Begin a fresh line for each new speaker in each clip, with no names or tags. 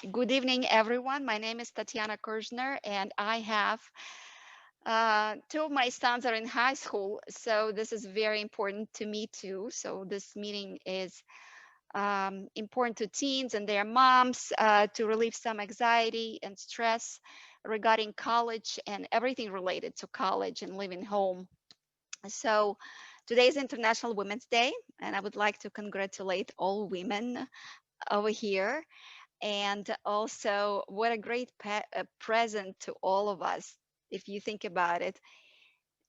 Good evening, everyone. My name is Tatiana Kurzner, and I have two of my sons are in high school, so this is very important to me too. So this meeting is important to teens and their moms to relieve some anxiety and stress regarding college and everything related to college and living home. So today is International Women's Day, and I would like to congratulate all women over here. And also, what a great present to all of us. If you think about it,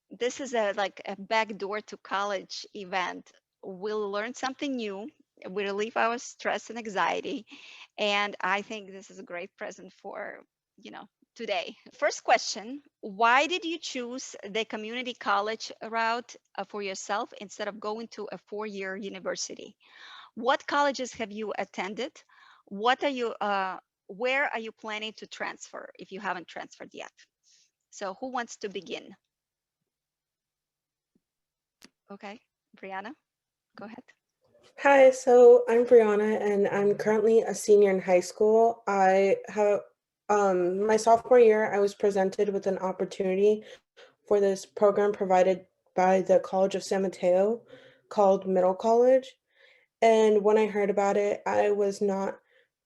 this is a like a backdoor to college event. We'll learn something new. We relieve our stress and anxiety, and I think this is a great present for today. First question: why did you choose the community college route for yourself instead of going to a four-year university? What colleges have you attended? What are you, where are you planning to transfer if you haven't transferred yet? So who wants to begin? Okay, Brianna, go ahead.
Hi, so I'm Brianna and I'm currently a senior in high school. I have my sophomore year I was presented with an opportunity for this program provided by the College of San Mateo called Middle College. And when I heard about it, I was not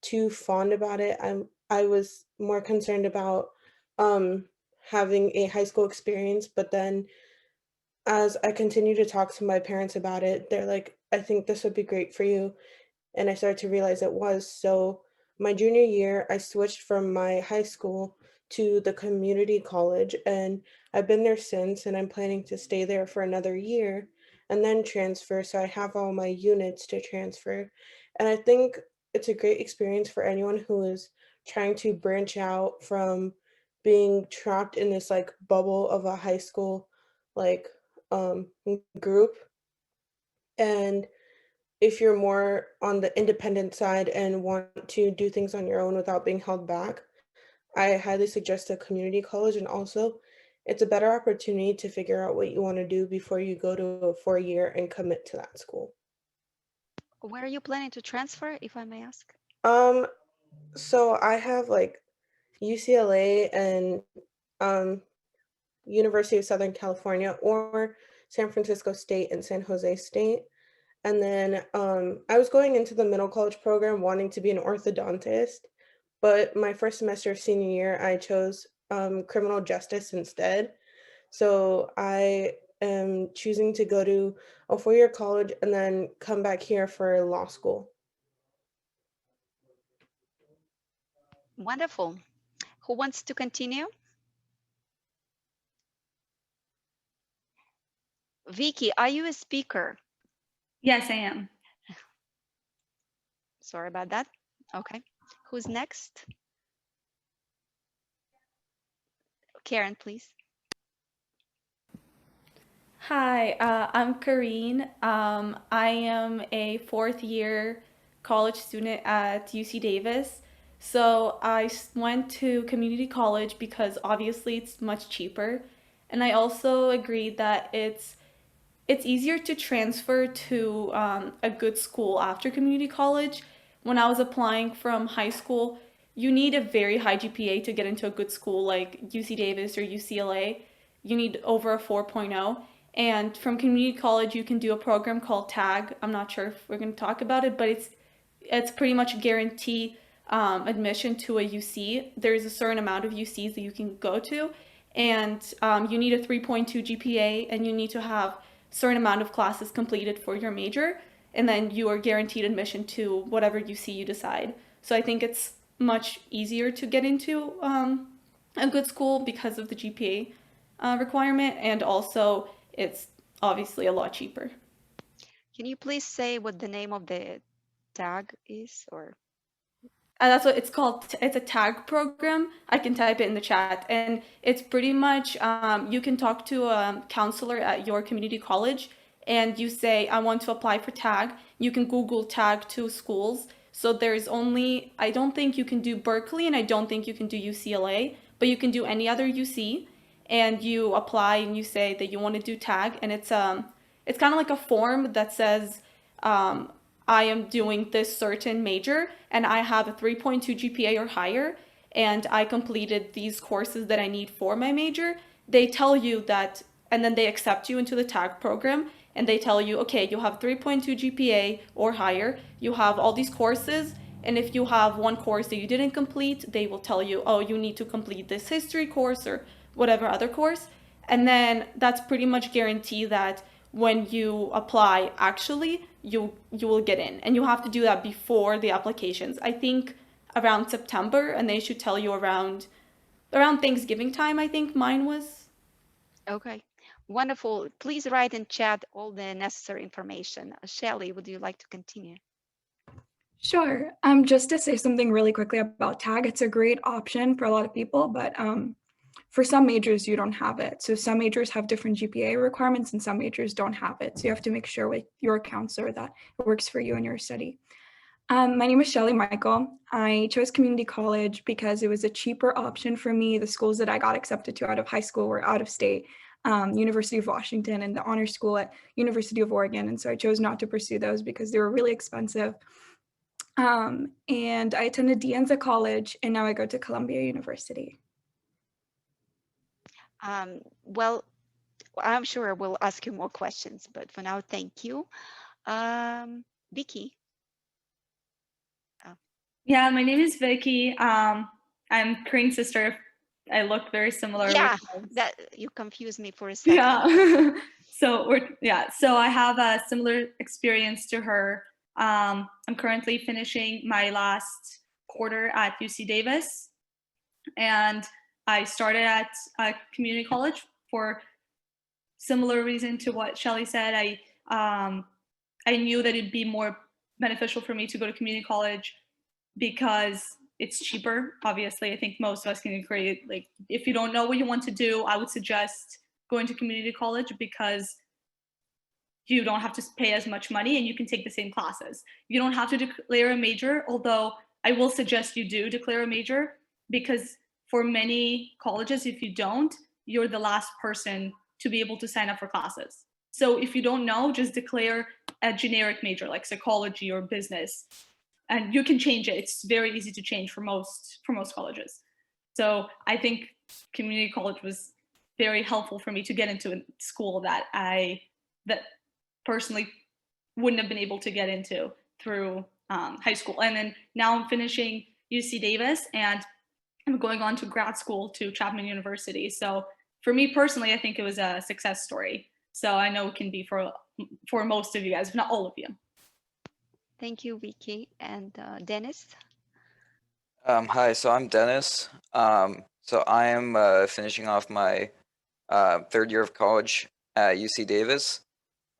too fond about it. I was more concerned about um having a high school experience, but then as I continue to talk to my parents about it, they're like, I think this would be great for you. And I started to realize it was. So, my junior year, I switched from my high school to the community college, and I've been there since, and I'm planning to stay there for another year and then transfer. So, I have all my units to transfer. And I think it's a great experience for anyone who is trying to branch out from being trapped in this like bubble of a high school like group. And if you're more on the independent side and want to do things on your own without being held back, I highly suggest a community college. And also, it's a better opportunity to figure out what you want to do before you go to a 4 year and commit to that school.
Where are you planning to transfer, if I may ask?
Um, so I have like UCLA and University of Southern California or San Francisco State and San Jose State. And then I was going into the middle college program wanting to be an orthodontist, but my first semester of senior year, I chose criminal justice instead. So I am choosing to go to a 4 year college and then come back here for law school.
Wonderful. Who wants to continue? Vicky, are you a speaker?
Yes, I am.
Sorry about that. Okay. Who's next? Karen, please.
Hi, I'm Karin. I am a fourth year college student at UC Davis. So went to community college because obviously it's much cheaper. And I also agreed that it's easier to transfer to a good school after community college. When I was applying from high school, you need a very high GPA to get into a good school like UC Davis or UCLA. You need over a 4.0. And from community college, you can do a program called TAG. I'm not sure if we're going to talk about it, but it's pretty much guarantee admission to a UC. There's a certain amount of UCs that you can go to, and you need a 3.2 GPA, and you need to have certain amount of classes completed for your major, and then you are guaranteed admission to whatever UC you decide. So I think it's much easier to get into a good school because of the GPA requirement, and also it's obviously a lot cheaper.
Can you please say what the name of the tag is or
That's what it's called. It's a tag program. I can type it in the chat, and it's pretty much you can talk to a counselor at your community college, and you say, "I want to apply for tag." You can Google tag to schools. So there's only I don't think you can do Berkeley, and I don't think you can do UCLA, but you can do any other UC, and you apply and you say that you want to do tag, and it's kind of like a form that says. I am doing this certain major and I have a 3.2 GPA or higher, and I completed these courses that I need for my major, they tell you that, and then they accept you into the tag program, and they tell you, okay, you have 3.2 GPA or higher, you have all these courses, and if you have one course that you didn't complete, they will tell you, oh, you need to complete this history course or whatever other course. And then that's pretty much guarantee that when you apply, actually, you will get in. And you have to do that before the applications. I think around September, and they should tell you around Thanksgiving time, I think mine was.
Okay, wonderful. Please write in chat all the necessary information. Shelly, would you like to continue?
Sure. Just to say something really quickly about tag, it's a great option for a lot of people, but for some majors, you don't have it. So some majors have different GPA requirements and some majors don't have it. So you have to make sure with your counselor that it works for you and your study. My name is Shelly Michael. I chose community college because it was a cheaper option for me. The schools that I got accepted to out of high school were out of state, University of Washington and the honor school at University of Oregon. And so I chose not to pursue those because they were really expensive. And I attended De Anza College, and now I go to Columbia University.
Well, I'm sure we'll ask you more questions, but for now, thank you. Viky.
Yeah, my name is Viky. I'm Karin's sister. I look very similar.
Yeah, that you confused me for a second.
Yeah. So I have a similar experience to her. I'm currently finishing my last quarter at UC Davis, and I started at a community college for similar reason to what Shelly said. I knew that it'd be more beneficial for me to go to community college because it's cheaper. Obviously, I think most of us can agree, like, if you don't know what you want to do, I would suggest going to community college because you don't have to pay as much money and you can take the same classes. You don't have to declare a major, although I will suggest you do declare a major, because for many colleges, if you don't, you're the last person to be able to sign up for classes. So if you don't know, just declare a generic major like psychology or business, and you can change it. It's very easy to change for most colleges. So I think community college was very helpful for me to get into a school that personally wouldn't have been able to get into through high school. And then now I'm finishing UC Davis and I'm going on to grad school to Chapman University. So for me personally, I think it was a success story. So I know it can be for most of you guys, if not all of you.
Thank you, Viky. And Dennis?
Hi, so I'm Dennis. So I am finishing off my third year of college at UC Davis,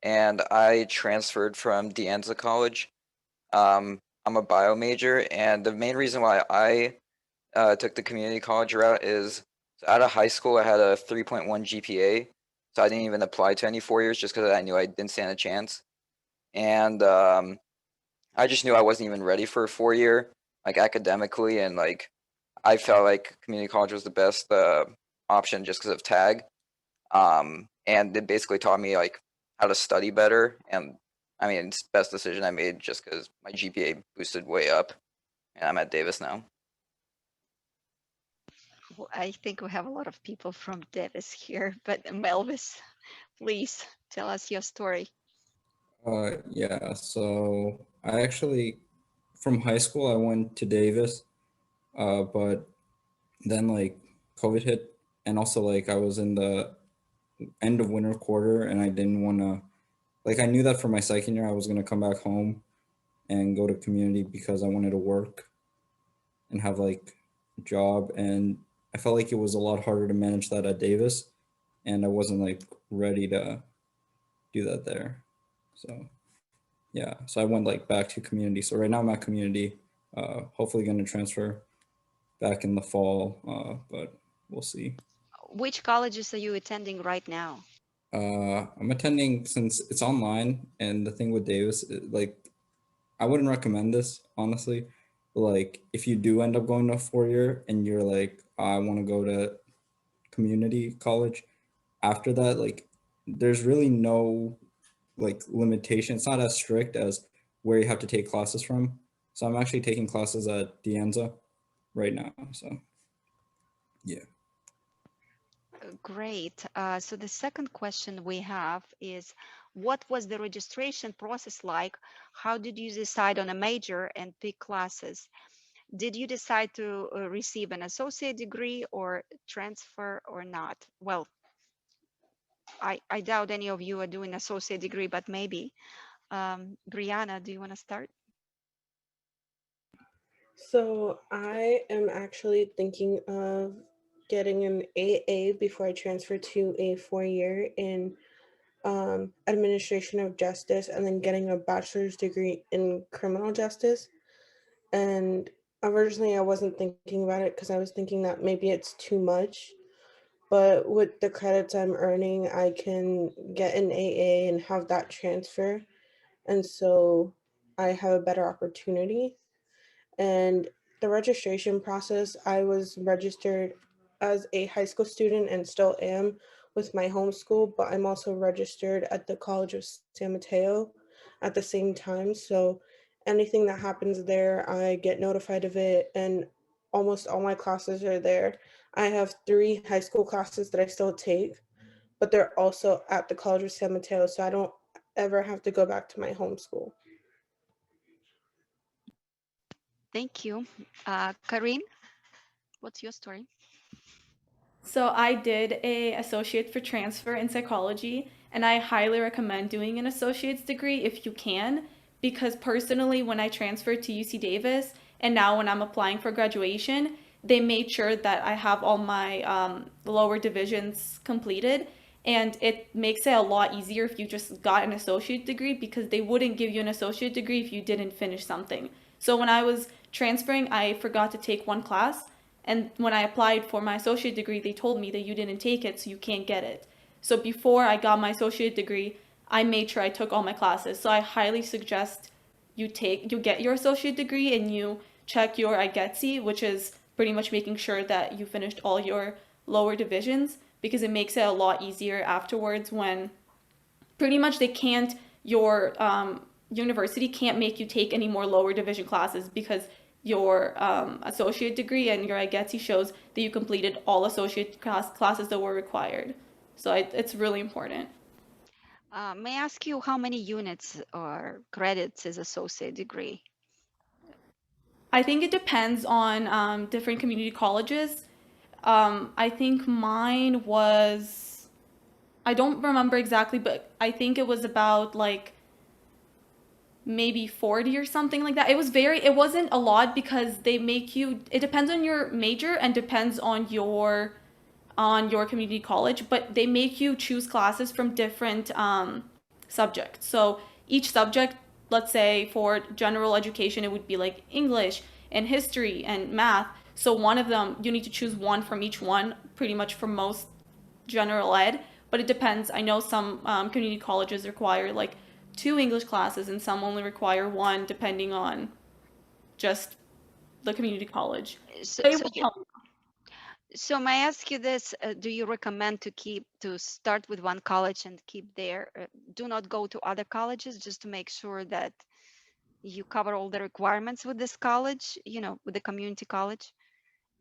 and I transferred from De Anza College. I'm a bio major, and the main reason why I took the community college route is, so out of high school, I had a 3.1 GPA, so I didn't even apply to any 4 years just because I knew I didn't stand a chance. And I just knew I wasn't even ready for a 4 year, like academically, and like I felt like community college was the best option just because of tag. And it basically taught me like how to study better, and I mean it's the best decision I made just because my GPA boosted way up, and I'm at Davis now.
Well, I think we have a lot of people from Davis here, but Malvis, please tell us your story.
Yeah, so I actually, from high school, I went to Davis, but then like COVID hit, and also like I was in the end of winter quarter, and I didn't want to, like I knew that for my second year I was going to come back home and go to community because I wanted to work and have like a job, and I felt like it was a lot harder to manage that at Davis, and I wasn't like ready to do that there. So yeah, so I went like back to community. So right now I'm at community, hopefully going to transfer back in the fall, but we'll see.
Which colleges are you attending right now?
I'm attending, since it's online, and the thing with Davis, like I wouldn't recommend this honestly, but like if you do end up going to a 4 year and you're like, I want to go to community college after that, like there's really no like limitation. It's not as strict as where you have to take classes from. So I'm actually taking classes at Dianza right now. So yeah.
Great. So the second question we have is, what was the registration process like? How did you decide on a major and pick classes? Did you decide to receive an associate degree or transfer or not? Well, I doubt any of you are doing associate degree, but maybe. Brianna, do you want to start?
So I am actually thinking of getting an AA before I transfer to a 4-year in administration of justice, and then getting a bachelor's degree in criminal justice. And originally I wasn't thinking about it because I was thinking that maybe it's too much. But with the credits I'm earning, I can get an AA and have that transfer. And so I have a better opportunity. And the registration process, I was registered as a high school student and still am with my homeschool, but I'm also registered at the College of San Mateo at the same time. So anything that happens there, I get notified of it, and almost all my classes are there. I have 3 high school classes that I still take, but they're also at the College of San Mateo, so I don't ever have to go back to my homeschool.
Thank you. Karin, what's your story?
So I did a associate for transfer in psychology, and I highly recommend doing an associate's degree if you can, because personally, when I transferred to UC Davis, and now when I'm applying for graduation, they made sure that I have all my lower divisions completed, and it makes it a lot easier if you just got an associate degree because they wouldn't give you an associate degree if you didn't finish something. So when I was transferring, I forgot to take one class. And when I applied for my associate degree, they told me that you didn't take it, so you can't get it. So before I got my associate degree, I made sure I took all my classes. So I highly suggest you get your associate degree and you check your IGETC, which is pretty much making sure that you finished all your lower divisions, because it makes it a lot easier afterwards when pretty much your university can't make you take any more lower division classes because your associate degree and your IGETC shows that you completed all associate classes that were required. So it's really important.
May I ask you how many units or credits is associate degree?
I think it depends on different community colleges. I think mine was, I don't remember exactly, but I think it was about like maybe 40 or something like that. It wasn't a lot because it depends on your major and depends on your community college, but they make you choose classes from different subjects. So each subject, let's say for general education, it would be like English and history and math. So one of them, you need to choose one from each one, pretty much for most general ed, but it depends. I know some community colleges require like 2 English classes and some only require one, depending on just the community college.
So,
But it
so,
will
you-
help you.
so may I ask you this? Do you recommend to start with one college and keep there? Do not go to other colleges just to make sure that you cover all the requirements with this college, with the community college?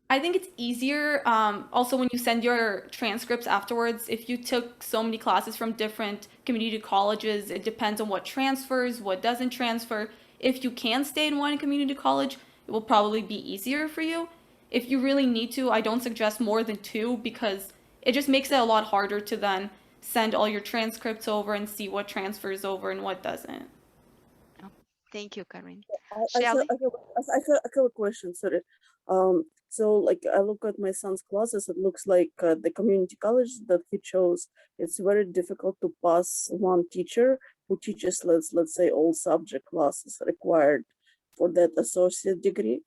I think it's easier. Also, when you send your transcripts afterwards, if you took so many classes from different community colleges, it depends on what transfers, what doesn't transfer. If you can stay in one community college, it will probably be easier for you. If you really need to, I don't suggest more than 2 because it just makes it a lot harder to then send all your transcripts over and see what transfers over and what doesn't.
Oh, thank you, Karin.
I
Shelly?
have a question. Sorry. So like I look at my son's classes. It looks like the community college that he chose. It's very difficult to pass one teacher who teaches let's say all subject classes required for that associate degree.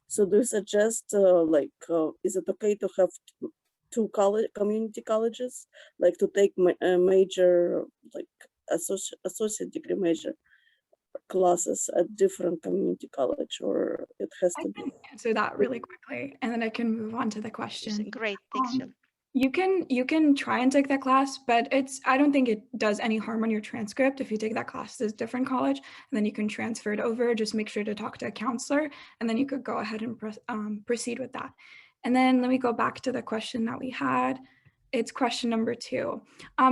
So do you suggest is it okay to have two community colleges, like to take a major like associate degree major classes at different community college, or it has
I
to
can
be?
answer that really quickly, and then I can move on to the question.
Great. Thanks, Shelly.
You can try and take that class, but I don't think it does any harm on your transcript if you take that class at a different college, and then you can transfer it over. Just make sure to talk to a counselor, and then you could go ahead and proceed with that. And then let me go back to the question that we had. It's question number 2.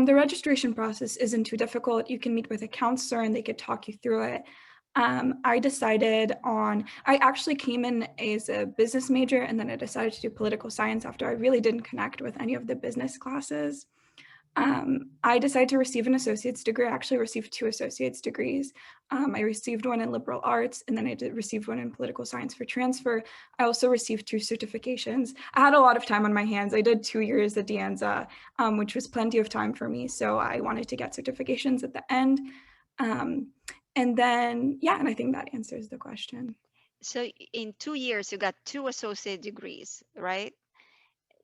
The registration process isn't too difficult. You can meet with a counselor and they could talk you through it. I actually came in as a business major, and then I decided to do political science after I really didn't connect with any of the business classes. I decided to receive an associate's degree. I actually received 2 associate's degrees. I received one in liberal arts, and then I received one in political science for transfer. I also received 2 certifications. I had a lot of time on my hands. I did 2 years at De Anza, which was plenty of time for me. So I wanted to get certifications at the end. And then, yeah, and I think that answers the question.
So in 2 years, you got 2 associate degrees, right?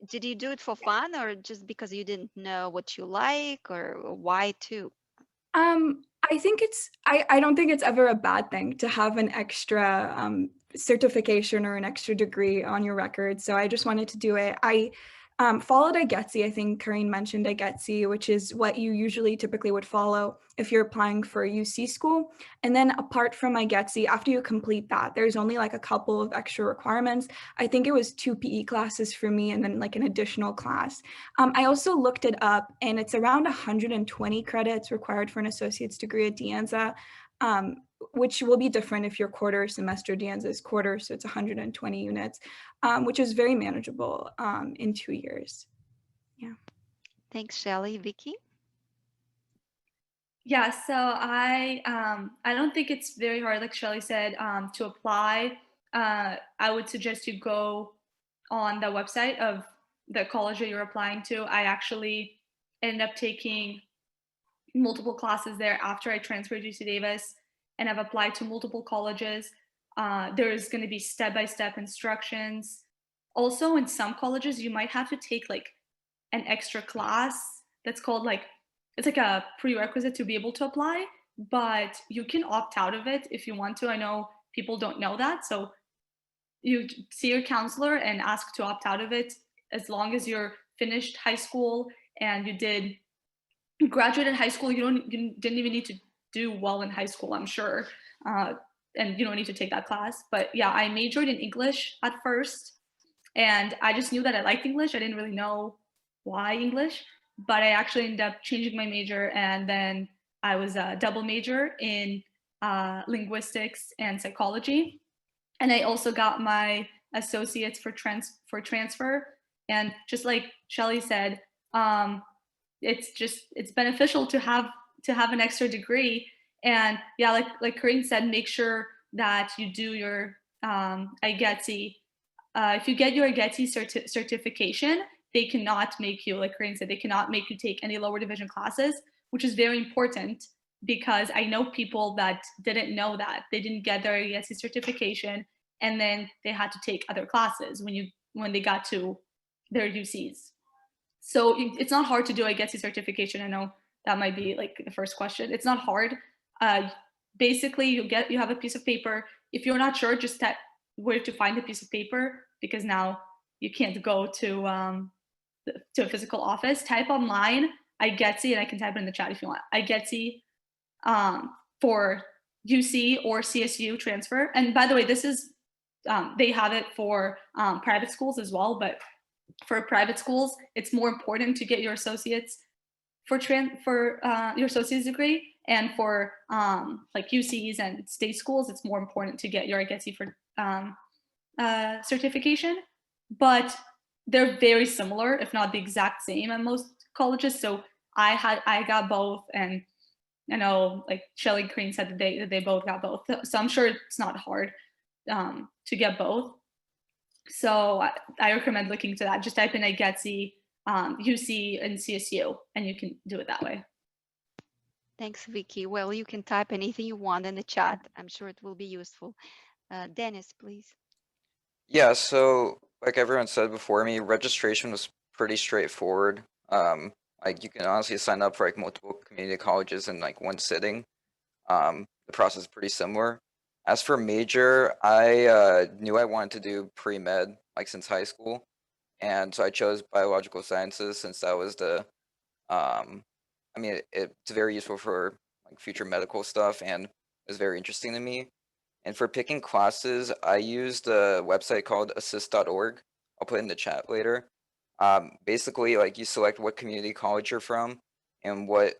Did you do it for fun or just because you didn't know what you like, or why 2?
I think I don't think it's ever a bad thing to have an extra certification or an extra degree on your record. So I just wanted to do it. I followed IGETSI. I think Karin mentioned IGETSI, which is what you usually typically would follow if you're applying for a UC school. And then apart from IGETSI, after you complete that, there's only like a couple of extra requirements. I think it was 2 PE classes for me and then like an additional class. I also looked it up, and it's around 120 credits required for an associate's degree at De Anza, which will be different if you're quarter semester. De Anza is quarter, so it's 120 units, which is very manageable in 2 years. Yeah.
Thanks, Shelly. Vicky?
Yeah, so I don't think it's very hard, like Shelly said, to apply. I would suggest you go on the website of the college that you're applying to. I actually ended up taking multiple classes there after I transferred to UC Davis, and I've applied to multiple colleges. There's going to be step-by-step instructions. Also, in some colleges, you might have to take like an extra class that's called like, it's like a prerequisite to be able to apply, but you can opt out of it if you want to. I know people don't know that, so you see your counselor and ask to opt out of it as long as you're finished high school and you graduated high school. You didn't even need to do well in high school, I'm sure, and you don't need to take that class. But yeah, I majored in English at first, and I just knew that I liked English. I didn't really know why English, but I actually ended up changing my major, and then I was a double major in linguistics and psychology. And I also got my associates for transfer. And just like Shelly said, it's beneficial to have an extra degree. And yeah, like Karin said, make sure that you do your IGETSI. If you get your IGETSI certification, they cannot make you, like Karin said, they cannot make you take any lower division classes, which is very important because I know people that didn't know that. They didn't get their IGETSI certification, and then they had to take other classes when they got to their UCs. So it's not hard to do IGETSI certification. I know that might be like the first question. It's not hard. Basically, you have a piece of paper. If you're not sure, just type where to find the piece of paper, because now you can't go to a physical office. Type online IGETSI, and I can type it in the chat if you want. IGETSI for UC or CSU transfer. And by the way, this is they have it for private schools as well, but for private schools, it's more important to get your associates for your associate's degree, and for like UCs and state schools, it's more important to get your IGETSI for certification. But they're very similar, if not the exact same, at most colleges. So I got both, and I know like Shelly and Karin said that they both got both. So I'm sure it's not hard to get both. So I recommend looking to that. Just type in IGETSI, UC, and CSU, and you can do it that way.
Thanks, Vicky. Well, you can type anything you want in the chat. I'm sure it will be useful. Dennis, please.
Yeah, so like everyone said before me, registration was pretty straightforward. Like you can honestly sign up for like multiple community colleges in like one sitting. The process is pretty similar. As for major, I knew I wanted to do pre-med like since high school, and so I chose biological sciences since that was the it's very useful for like future medical stuff and it was very interesting to me. And for picking classes, I used a website called assist.org. I'll put it in the chat later. Basically, like you select what community college you're from and what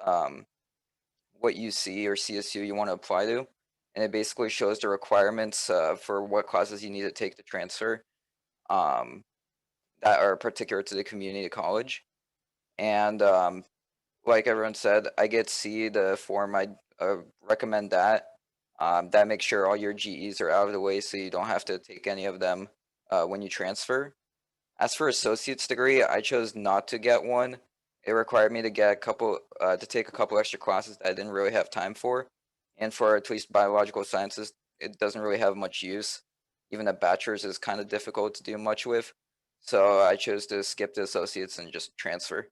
UC or CSU you want to apply to, and it basically shows the requirements for what classes you need to take to transfer um, that are particular to the community college. And like everyone said, I get C, the form. I recommend that. That makes sure all your GEs are out of the way so you don't have to take any of them when you transfer. As for associate's degree, I chose not to get one. It required me to get to take a couple extra classes that I didn't really have time for. And for at least biological sciences, it doesn't really have much use. Even a bachelor's is kind of difficult to do much with. So I chose to skip the associates and just transfer.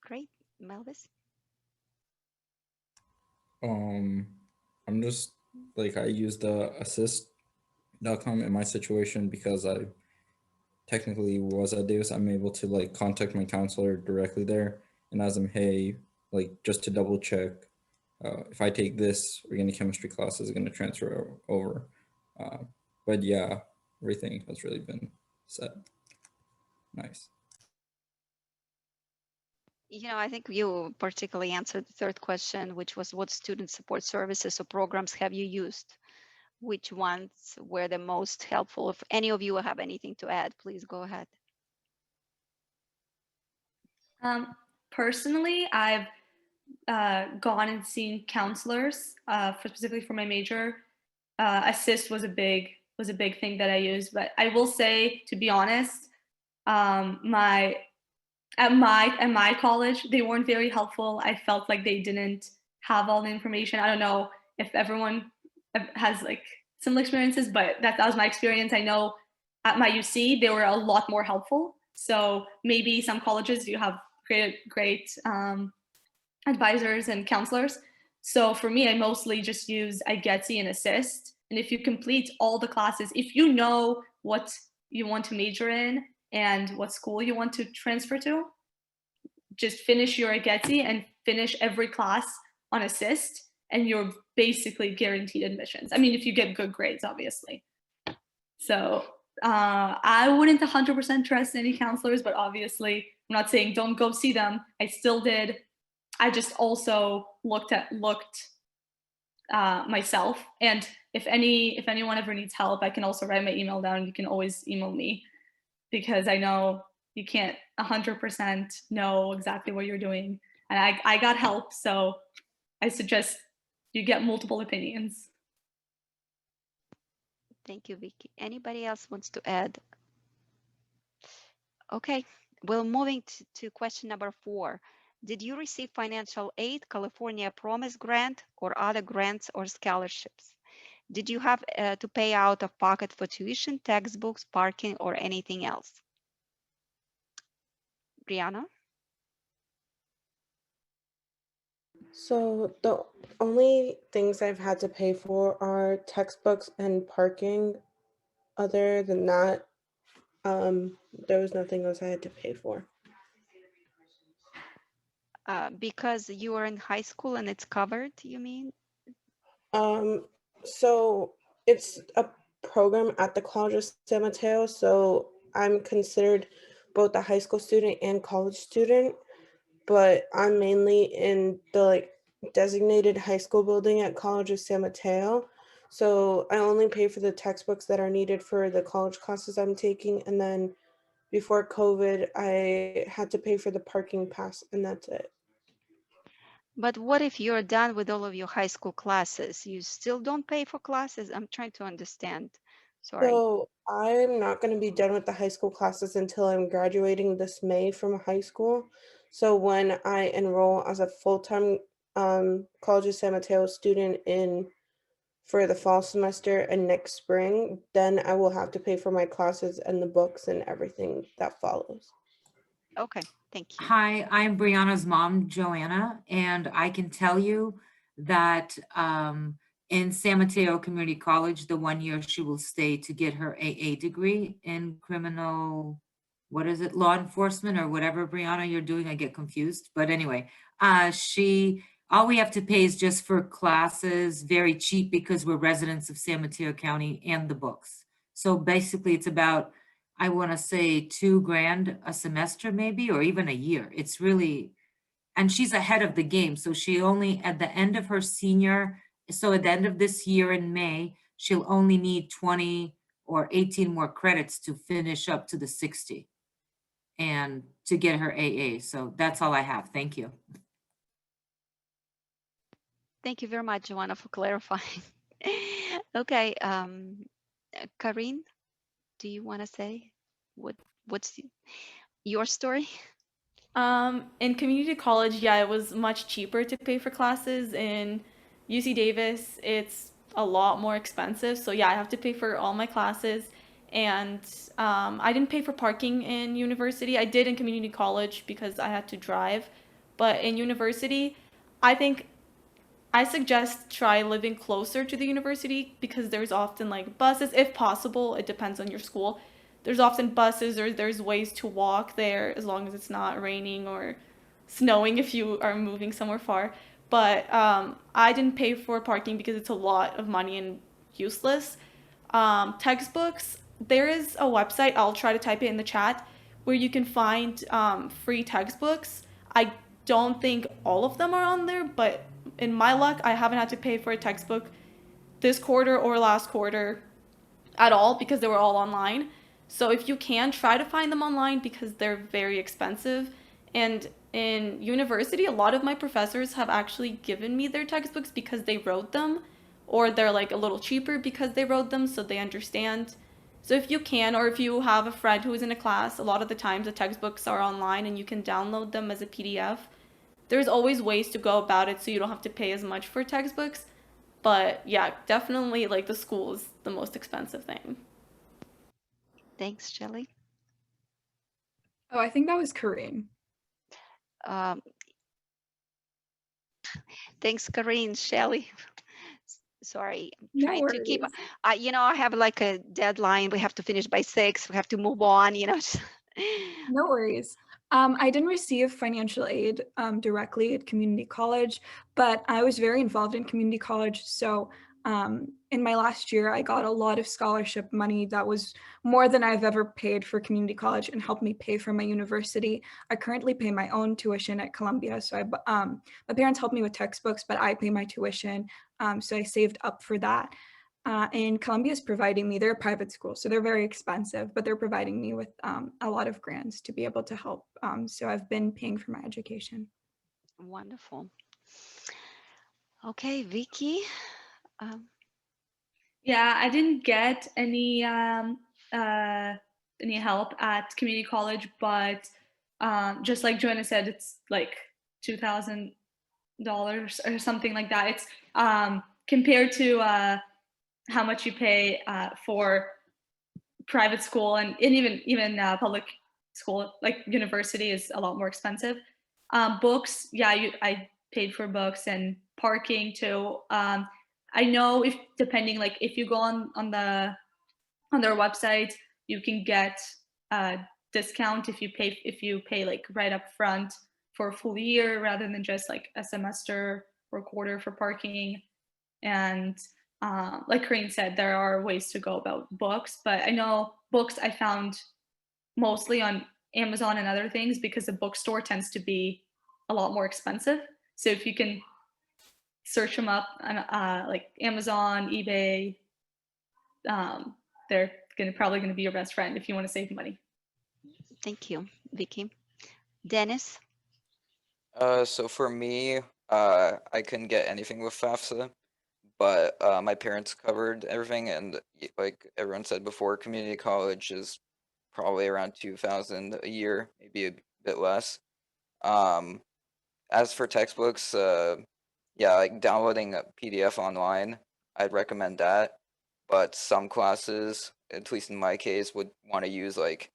Great. Malvis?
I'm just like I use the assist.com in my situation because I technically was at Davis. I'm able to like contact my counselor directly there and ask them, hey, like just to double check, if I take this organic chemistry class, is it going to transfer over? But yeah, everything has really been set. Nice.
I think you particularly answered the third question, which was what student support services or programs have you used? Which ones were the most helpful? If any of you have anything to add, please go ahead.
Personally, I've gone and seen counselors specifically for my major. Assist was a big thing that I used, but I will say, to be honest, at my college, they weren't very helpful. I felt like they didn't have all the information. I don't know if everyone has like similar experiences, but that was my experience. I know at my UC, they were a lot more helpful. So maybe some colleges do have great advisors and counselors. So for me, I mostly just use iGetsy and Assist. And if you complete all the classes, if you know what you want to major in and what school you want to transfer to, just finish your iGetsy and finish every class on Assist, and you're basically guaranteed admissions. I mean, if you get good grades, obviously. So I wouldn't 100% trust any counselors, but obviously I'm not saying don't go see them. I still did. I just also looked myself, and if anyone ever needs help, I can also write my email down. You can always email me, because I know you can't 100% know exactly what you're doing, and I got help, so I suggest you get multiple opinions.
Thank you, Vicky. Anybody else wants to add? Okay, well, moving to question number 4. Did you receive financial aid, California Promise Grant, or other grants or scholarships? Did you have to pay out of pocket for tuition, textbooks, parking, or anything else? Brianna?
So the only things I've had to pay for are textbooks and parking. Other than that, there was nothing else I had to pay for.
Because you are in high school and it's covered, you mean?
So it's a program at the College of San Mateo, so I'm considered both a high school student and college student, but I'm mainly in the designated high school building at College of San Mateo. So I only pay for the textbooks that are needed for the college classes I'm taking, and then before COVID, I had to pay for the parking pass, and that's it.
But what if you're done with all of your high school classes? You still don't pay for classes? I'm trying to understand. Sorry.
So I'm not going to be done with the high school classes until I'm graduating this May from high school. So when I enroll as a full-time College of San Mateo student for the fall semester and next spring, then I will have to pay for my classes and the books and everything that follows.
Okay, thank you.
Hi, I'm Brianna's mom, Joanna, and I can tell you that in San Mateo Community College, the 1 year she will stay to get her AA degree in criminal, what is it, law enforcement or whatever, Brianna, you're doing, I get confused. But anyway, all we have to pay is just for classes, very cheap because we're residents of San Mateo County, and the books. So basically it's about, I want to say $2,000 a semester maybe, or even a year. It's really, and she's ahead of the game. So she only, at the end of her senior, so at the end of this year in May, she'll only need 20 or 18 more credits to finish up to the 60 and to get her AA. So that's all I have. Thank you.
Thank you very much, Joanna, for clarifying. Okay, Karin, do you want to say what's your story?
In community college, yeah, it was much cheaper to pay for classes. In UC Davis, it's a lot more expensive. So yeah, I have to pay for all my classes. And I didn't pay for parking in university. I did in community college because I had to drive. But in university, I think I suggest try living closer to the university because there's often like buses, if possible. It depends on your school. There's often buses or there's ways to walk there as long as it's not raining or snowing if you are moving somewhere far. But I didn't pay for parking because it's a lot of money and useless. Textbooks, there is a website, I'll try to type it in the chat, where you can find free textbooks. I don't think all of them are on there, but in my luck, I haven't had to pay for a textbook this quarter or last quarter at all because they were all online. So if you can, try to find them online because they're very expensive. And in university, a lot of my professors have actually given me their textbooks because they wrote them, or they're like a little cheaper because they wrote them, so they understand. So if you can, or if you have a friend who is in a class, a lot of the times the textbooks are online and you can download them as a PDF. There's always ways to go about it so you don't have to pay as much for textbooks. But yeah, definitely like the school is the most expensive thing.
Thanks, Shelly.
Oh, I think that was Karin.
Um, thanks, Karin. Shelly. Sorry, I'm
No
trying to keep.
worries.
I have like a deadline. We have to finish by 6. We have to move on.
No worries. I didn't receive financial aid directly at community college, but I was very involved in community college. So in my last year, I got a lot of scholarship money that was more than I've ever paid for community college and helped me pay for my university. I currently pay my own tuition at Columbia. So my parents help me with textbooks, but I pay my tuition. So I saved up for that. And Columbia is providing me, they're a private school, so they're very expensive, but they're providing me with a lot of grants to be able to help. So I've been paying for my education.
Wonderful. Okay, Vicky.
Yeah, I didn't get any help at community college, but just like Joanna said, it's like $2,000 or something like that. It's compared to how much you pay for private school and even public school, like university, is a lot more expensive. Books, yeah, I paid for books and parking too. I know if depending, like if you go on their website, you can get a discount if you pay like right up front for a full year rather than just like a semester or quarter for parking. And like Karin said, there are ways to go about books, but I know books I found mostly on Amazon and other things because the bookstore tends to be a lot more expensive. So if you can search them up on like Amazon, eBay, they're probably gonna be your best friend if you want to save money.
Thank you, Vicky. Dennis?
So for me, I couldn't get anything with FAFSA, but my parents covered everything, and like everyone said before, community college is probably around 2,000 a year, maybe a bit less. As for textbooks, yeah, like downloading a PDF online, I'd recommend that. But some classes, at least in my case, would want to use like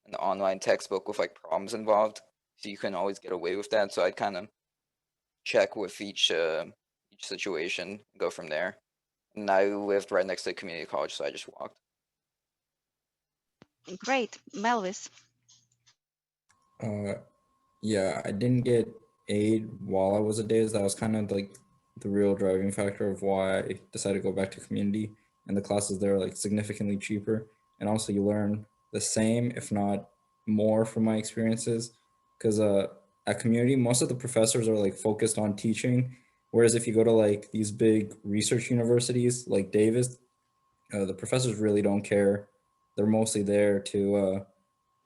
an online textbook with like problems involved, so you can always get away with that. So I'd kind of check with each situation, and go from there. and I lived right next to the community college, so I just walked.
Great. Malvis.
Yeah, I didn't get aid while I was at Days. That was kind of like the real driving factor of why I decided to go back to community. And the classes there are like significantly cheaper. And also you learn the same, if not more from my experiences. Because at community, most of the professors are like focused on teaching. Whereas if you go to like these big research universities like Davis, the professors really don't care. They're mostly there to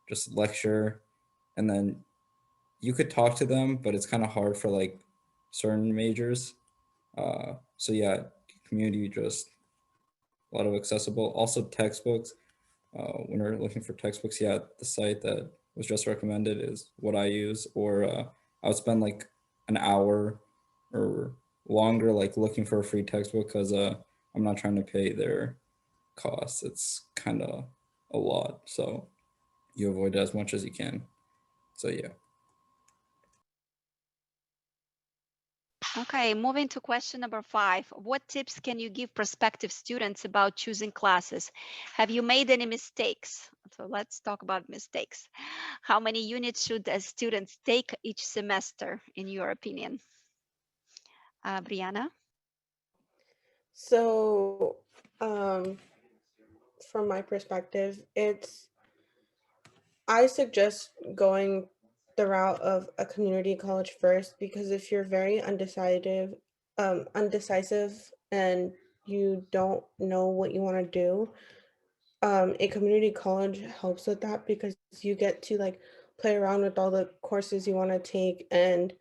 just lecture, and then you could talk to them, but it's kind of hard for like certain majors. So yeah, community just a lot of accessible. Also textbooks. When you're looking for textbooks, yeah, the site that was just recommended is what I use. Or I would spend like an hour or longer like looking for a free textbook because I'm not trying to pay their costs. It's kind of a lot, so you avoid it as much as you can. So yeah.
Okay, moving to question number 5. What tips can you give prospective students about choosing classes? Have you made any mistakes? So let's talk about mistakes. How many units should students take each semester, in your opinion? Brianna?
So, from my perspective, I suggest going the route of a community college first, because if you're very undecisive and you don't know what you want to do, a community college helps with that because you get to like play around with all the courses you want to take. And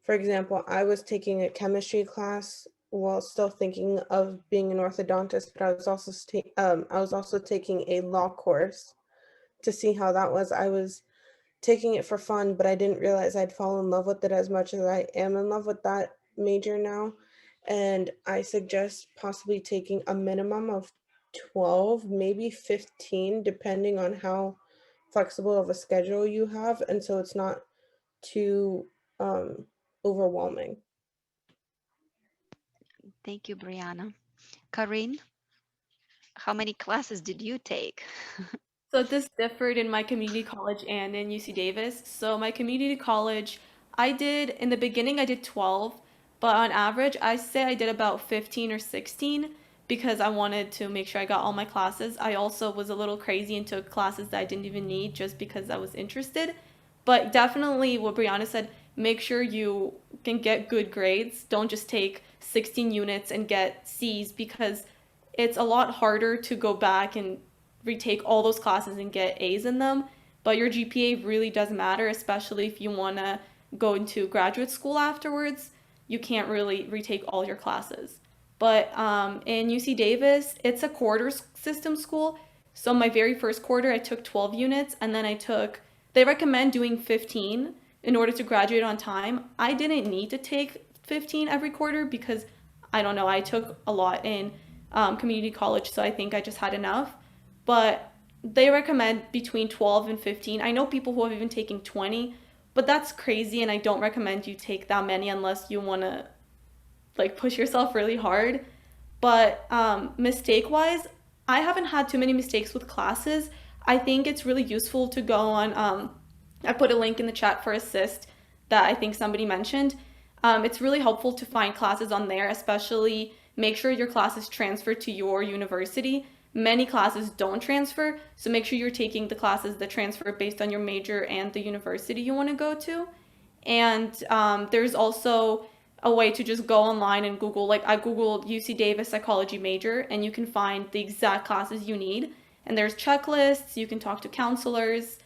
for example, I was taking a chemistry class while still thinking of being an orthodontist, but I was also taking a law course to see how that was. I was taking it for fun, but I didn't realize I'd fall in love with it as much as I am in love with that major now. And I suggest possibly taking a minimum of 12, maybe 15, depending on how flexible of a schedule you have. And so it's not too overwhelming.
Thank you, Brianna. Karin, how many classes did you take?
So this differed in my community college and in UC Davis. So my community college, I did in the beginning I did 12, but on average I say I did about 15 or 16 because I wanted to make sure I got all my classes. I also was a little crazy and took classes that I didn't even need just because I was interested. But definitely what Brianna said, make sure you can get good grades. Don't just take 16 units and get C's because it's a lot harder to go back and retake all those classes and get A's in them. But your GPA really does matter, especially if you want to go into graduate school afterwards. You can't really retake all your classes. But in UC Davis, it's a quarter system school. So my very first quarter, I took 12 units, and then they recommend doing 15 in order to graduate on time. I didn't need to take 15 every quarter because I don't know, I took a lot in community college, so I think I just had enough. But they recommend between 12 and 15. I know people who have even taken 20, but that's crazy, and I don't recommend you take that many unless you want to like push yourself really hard. But mistake wise, I haven't had too many mistakes with classes. I think it's really useful to go on. I put a link in the chat for Assist that I think somebody mentioned. It's really helpful to find classes on there, especially make sure your classes transfer to your university. Many classes don't transfer, so make sure you're taking the classes that transfer based on your major and the university you want to go to. And there's also a way to just go online and Google, like I Googled UC Davis psychology major, and you can find the exact classes you need. And there's checklists, you can talk to counselors.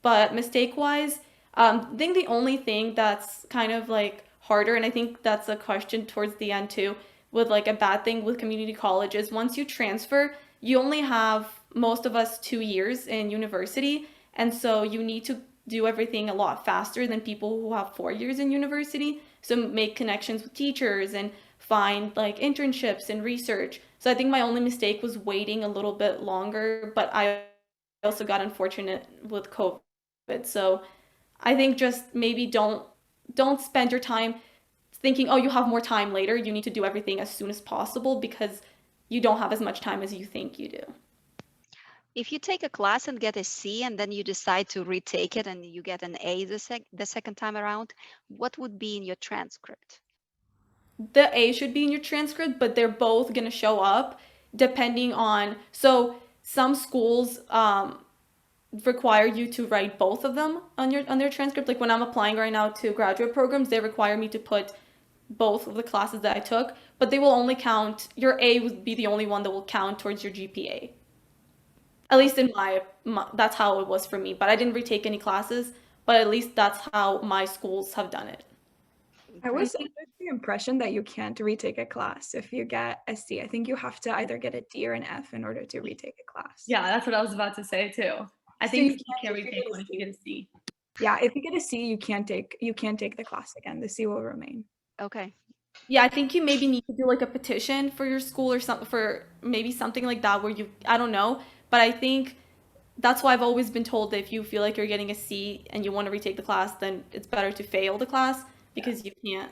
But mistake wise, I think the only thing that's kind of like harder, and I think that's a question towards the end too, with like a bad thing with community college is once you transfer, you only have most of us 2 years in university. And so you need to do everything a lot faster than people who have 4 years in university. So make connections with teachers and find like internships and research. So I think my only mistake was waiting a little bit longer, but I also got unfortunate with COVID. So I think just maybe don't spend your time thinking, oh, you have more time later. You need to do everything as soon as possible because you don't have as much time as you think you do.
If you take a class and get a C and then you decide to retake it and you get an A the second time around, what would be in your transcript?
The A should be in your transcript, but they're both going to show up depending on, so some schools require you to write both of them on their transcript. Like when I'm applying right now to graduate programs, they require me to put both of the classes that I took, but they will only count, your A would be the only one that will count towards your GPA. At least in that's how it was for me, but I didn't retake any classes, but at least that's how my schools have done it.
I was under the impression that you can't retake a class if you get a C. I think you have to either get a D or an F in order to retake a class.
Yeah, that's what I was about to say too. I
So
think
you
you can't retake one if you get a C.
Yeah, if you get a C, you can't take the class again. The C will remain.
Okay.
Yeah, I think you maybe need to do like a petition for your school or something, for maybe something like that where you, I don't know, but I think that's why I've always been told that if you feel like you're getting a C and you want to retake the class, then it's better to fail the class because you can't.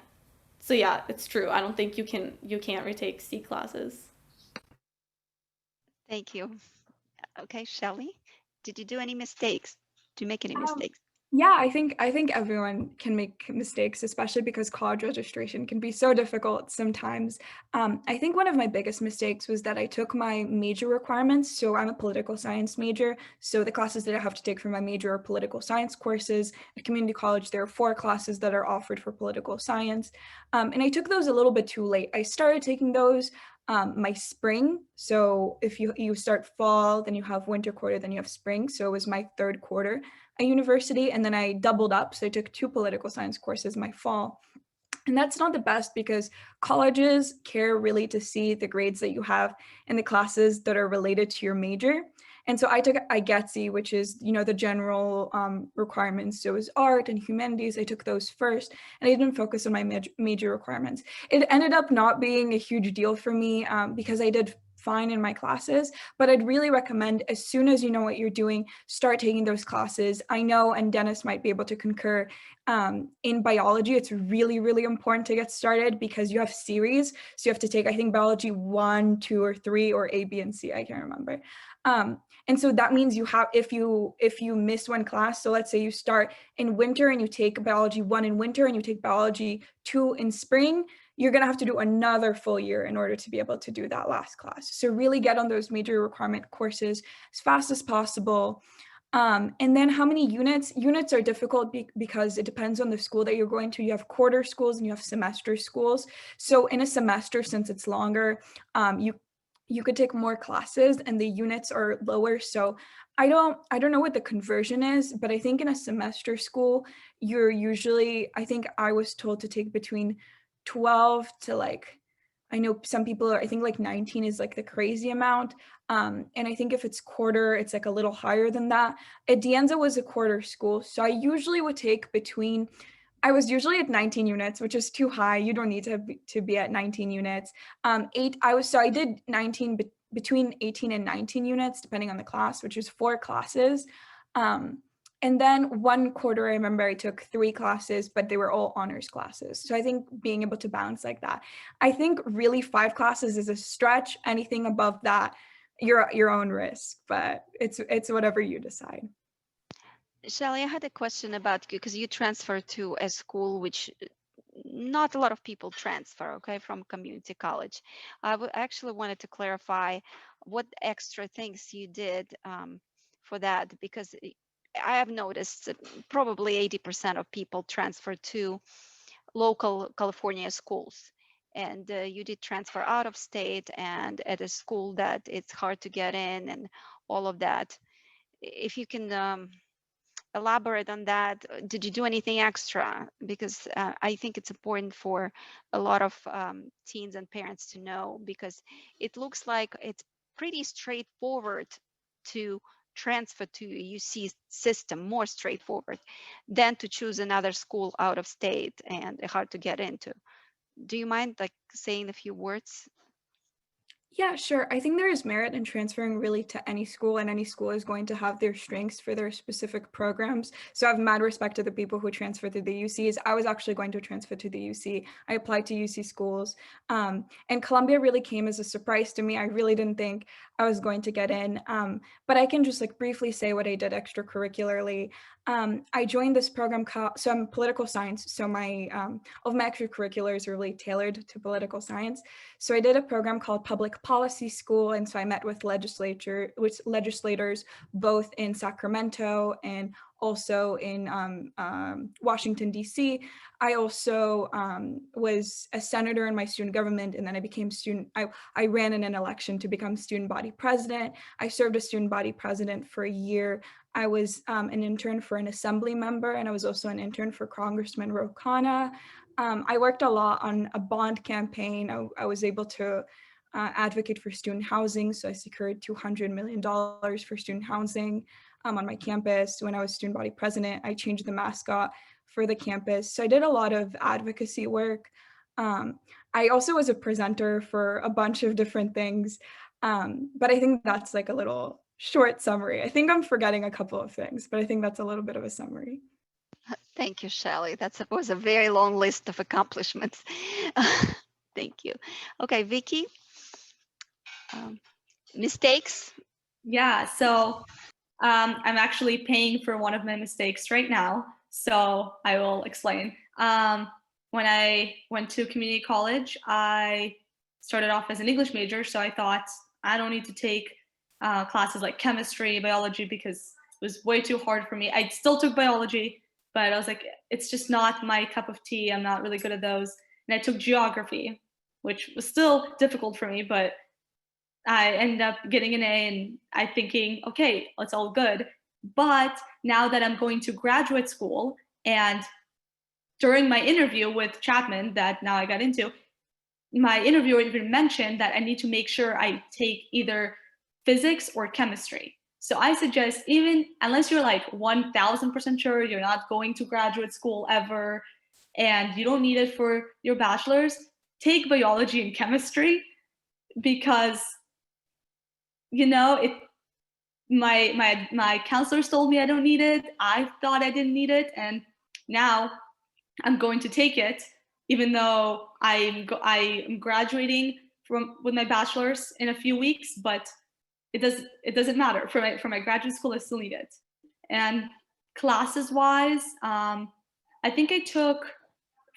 So yeah, it's true. I don't think you can't retake C classes.
Thank you. Okay, Shelly, did you do any mistakes? Do you make any mistakes?
Yeah, I think everyone can make mistakes, especially because college registration can be so difficult sometimes. I think one of my biggest mistakes was that I took my major requirements. So I'm a political science major. So the classes that I have to take for my major are political science courses. At community college, there are 4 classes that are offered for political science. And I took those a little bit too late. I started taking those my spring. So if you start fall, then you have winter quarter, then you have spring. So it was my 3rd quarter at university, and then I doubled up. So I took 2 political science courses my fall. And that's not the best because colleges care really to see the grades that you have in the classes that are related to your major. And so I took IGETSI, which is, the general requirements. So it was art and humanities. I took those first, and I didn't focus on my major requirements. It ended up not being a huge deal for me because I did fine in my classes, but I'd really recommend, as soon as you know what you're doing, start taking those classes. I know, and Dennis might be able to concur, in biology, it's really, really important to get started because you have series. So you have to take, I think, biology 1, 2, or 3, or A, B, and C, I can't remember. And so that means you have, if you miss one class, so let's say you start in winter and you take biology 1 in winter and you take biology 2 in spring, you're going to have to do another full year in order to be able to do that last class. So really get on those major requirement courses as fast as possible. And then how many units? Units are difficult because it depends on the school that you're going to. You have quarter schools and you have semester schools. So in a semester, since it's longer, you could take more classes and the units are lower. So I don't know what the conversion is, but I think in a semester school, you're usually, I think I was told to take between 12 to I know some people are, I think 19 is the crazy amount. And I think if it's quarter, it's a little higher than that. Adienza was a quarter school. So I usually would take I was usually at 19 units, which is too high. You don't need to be at 19 units. I did 19 between 18 and 19 units, depending on the class, which is 4 classes. And then 1 quarter, I remember I took 3 classes, but they were all honors classes. So I think being able to balance like that. I think really 5 classes is a stretch. Anything above that, you're at your own risk, but it's whatever you decide.
Shelly, I had a question about you because you transferred to a school which not a lot of people transfer, okay, from community college. I actually wanted to clarify what extra things you did for that, because I have noticed that probably 80% of people transfer to local California schools. And you did transfer out of state and at a school that it's hard to get in and all of that. If you can elaborate on that. Did you do anything extra? Because I think it's important for a lot of teens and parents to know, because it looks like it's pretty straightforward to transfer to a UC system, more straightforward than to choose another school out of state and hard to get into. Do you mind saying a few words?
Yeah, sure. I think there is merit in transferring really to any school, and any school is going to have their strengths for their specific programs. So I have mad respect to the people who transfer to the UCs. I was actually going to transfer to the UC. I applied to UC schools, and Columbia really came as a surprise to me. I really didn't think I was going to get in, but I can just like briefly say what I did extracurricularly. I joined this program so I'm political science. So all of my extracurriculars are really tailored to political science. So I did a program called Public Policy School, and so I met with legislators both in Sacramento and also in Washington, D.C. I also was a senator in my student government, and then I became I ran in an election to become student body president. I served as student body president for a year. I was an intern for an assembly member, and I was also an intern for Congressman Ro Khanna. I worked a lot on a bond campaign. I was able to advocate for student housing. So I secured $200 million for student housing on my campus. When I was student body president, I changed the mascot for the campus. So I did a lot of advocacy work. I also was a presenter for a bunch of different things. But I think that's like a little short summary. I think I'm forgetting a couple of things, but I think that's a little bit of a summary.
Thank you, Shelly. That was a very long list of accomplishments. Thank you. Okay, Vicky. Mistakes?
Yeah, so I'm actually paying for one of my mistakes right now, so I will explain. When I went to community college, I started off as an English major, so I thought I don't need to take classes like chemistry, biology, because it was way too hard for me. I still took biology, but I was like, it's just not my cup of tea. I'm not really good at those. And I took geography, which was still difficult for me, but I ended up getting an A, and I thinking, okay, it's all good. But now that I'm going to graduate school, and during my interview with Chapman that now I got into, my interviewer even mentioned that I need to make sure I take either physics or chemistry. So I suggest, even unless you're like 1000% sure you're not going to graduate school ever and you don't need it for your bachelor's, take biology and chemistry, because my counselors told me I don't need it. I thought I didn't need it, and now I'm going to take it, even though I am graduating with my bachelor's in a few weeks. But it doesn't matter for my graduate school. I still need it. And classes wise, I think I took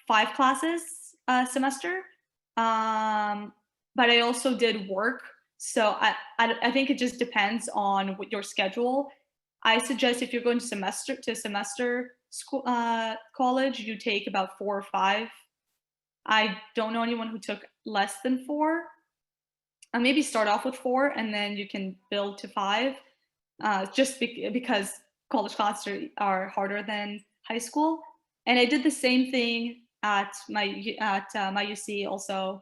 5 classes a semester, but I also did work. So I think it just depends on what your schedule. I suggest if you're going to semester school college, you take about 4 or 5. I don't know anyone who took less than 4. Maybe start off with 4 and then you can build to 5. Just because college classes are harder than high school. And I did the same thing at my UC also.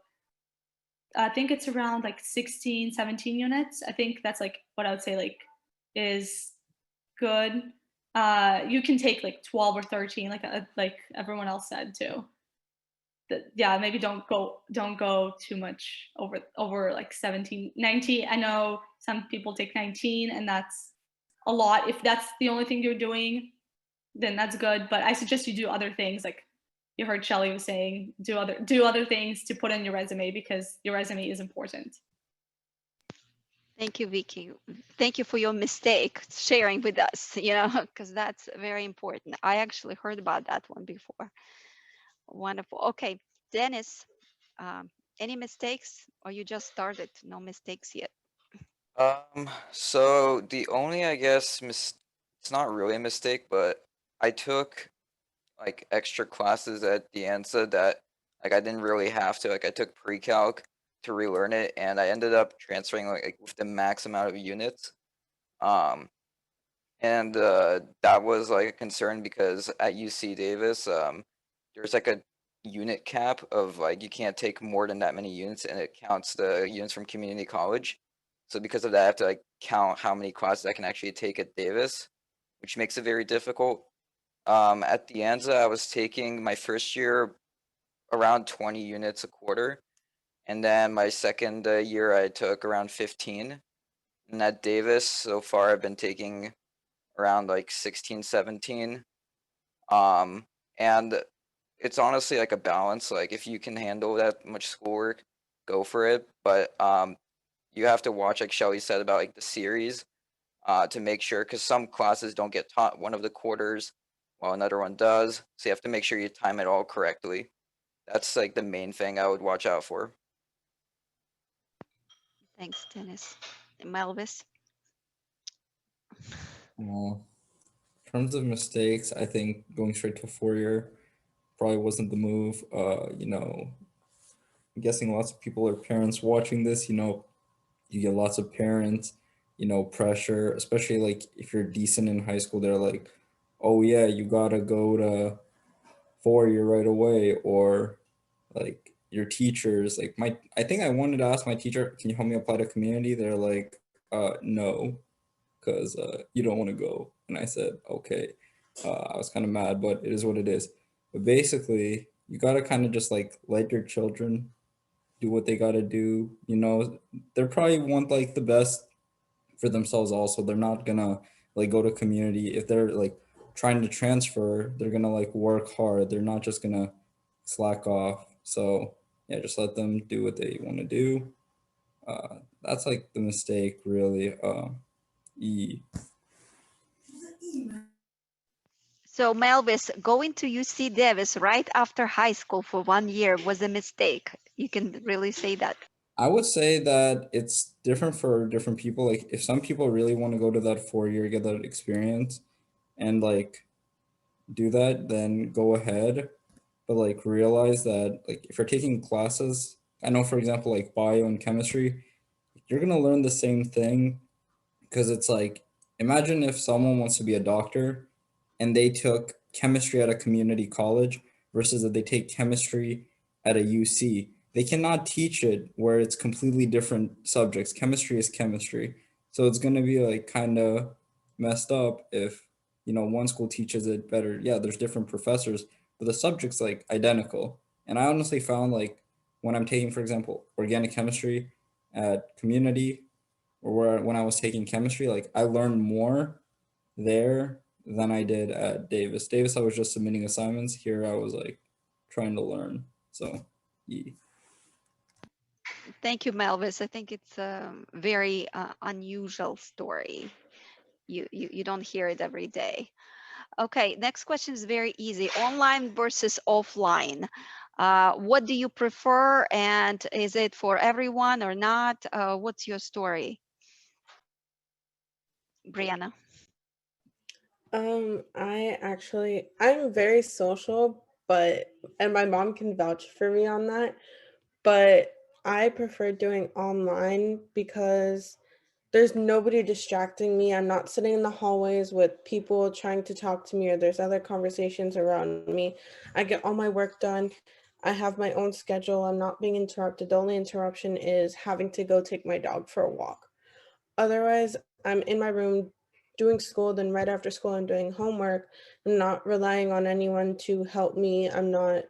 I think it's around like 16, 17 units. I think that's like what I would say like is good. You can take like 12 or 13, like everyone else said too. Yeah, maybe don't go too much over like 17, 19. I know some people take 19, and that's a lot. If that's the only thing you're doing, then that's good. But I suggest you do other things, like you heard Shelly was saying, do other things to put in your resume, because your resume is important.
Thank you, Vicky. Thank you for your mistake sharing with us, because that's very important. I actually heard about that one before. Wonderful. Okay, Dennis, any mistakes, or you just started? No mistakes yet?
So the only, I guess, it's not really a mistake, but I took like extra classes at the ANSA that like I didn't really have to. Like I took pre-calc to relearn it, and I ended up transferring like with the max amount of units. And that was like a concern because at UC Davis, there's like a unit cap of like you can't take more than that many units, and it counts the units from community college. So because of that, I have to like count how many classes I can actually take at Davis, which makes it very difficult. At the ANZA, I was taking my first year around 20 units a quarter, And then my second year, I took around 15. And at Davis, so far, I've been taking around like 16, 17. And it's honestly like a balance. Like if you can handle that much schoolwork, go for it. But you have to watch, like Shelly said, about like the series to make sure, because some classes don't get taught one of the quarters while another one does. So you have to make sure you time it all correctly. That's like the main thing I would watch out for.
Thanks, Dennis. Malvis.
Well, in terms of mistakes, I think going straight to a 4 year probably wasn't the move. I'm guessing lots of people are parents watching this. You get lots of parents, pressure, especially like if you're decent in high school. They're like, oh yeah, you gotta go to 4 year right away, or like your teachers. Like I think I wanted to ask my teacher, can you help me apply to community? They're like, no, because you don't want to go. And I said, okay. I was kind of mad, but it is what it is. But basically, you gotta kind of just like let your children do what they gotta do. They probably want like the best for themselves also. They're not gonna like go to community if they're like trying to transfer. They're gonna like work hard. They're not just gonna slack off. So yeah, just let them do what they want to do. That's like the mistake, really. E.
So, Malvis, going to UC Davis right after high school for 1 year was a mistake. You can really say that.
I would say that it's different for different people. Like if some people really want to go to that 4 year, get that experience, and like do that, then go ahead. But like realize that like if you're taking classes, I know for example like bio and chemistry, you're gonna learn the same thing, because it's like imagine if someone wants to be a doctor and they took chemistry at a community college versus that they take chemistry at a UC. They cannot teach it where it's completely different subjects. Chemistry is chemistry. So it's going to be like kind of messed up if, one school teaches it better. Yeah, there's different professors, but the subject's like identical. And I honestly found like when I'm taking, for example, organic chemistry at community, or when I was taking chemistry, like I learned more there than I did at Davis. Davis, I was just submitting assignments. Here, I was like trying to learn. So, yeah.
Thank you, Malvis. I think it's a very unusual story. You don't hear it every day. Okay, next question is very easy. Online versus offline. What do you prefer, and is it for everyone or not? What's your story, Brianna?
I'm very social, and my mom can vouch for me on that, but I prefer doing online because there's nobody distracting me. I'm not sitting in the hallways with people trying to talk to me, or there's other conversations around me. I get all my work done. I have my own schedule. I'm not being interrupted. The only interruption is having to go take my dog for a walk. Otherwise, I'm in my room doing school, then right after school, I'm doing homework. I'm not relying on anyone to help me. I'm not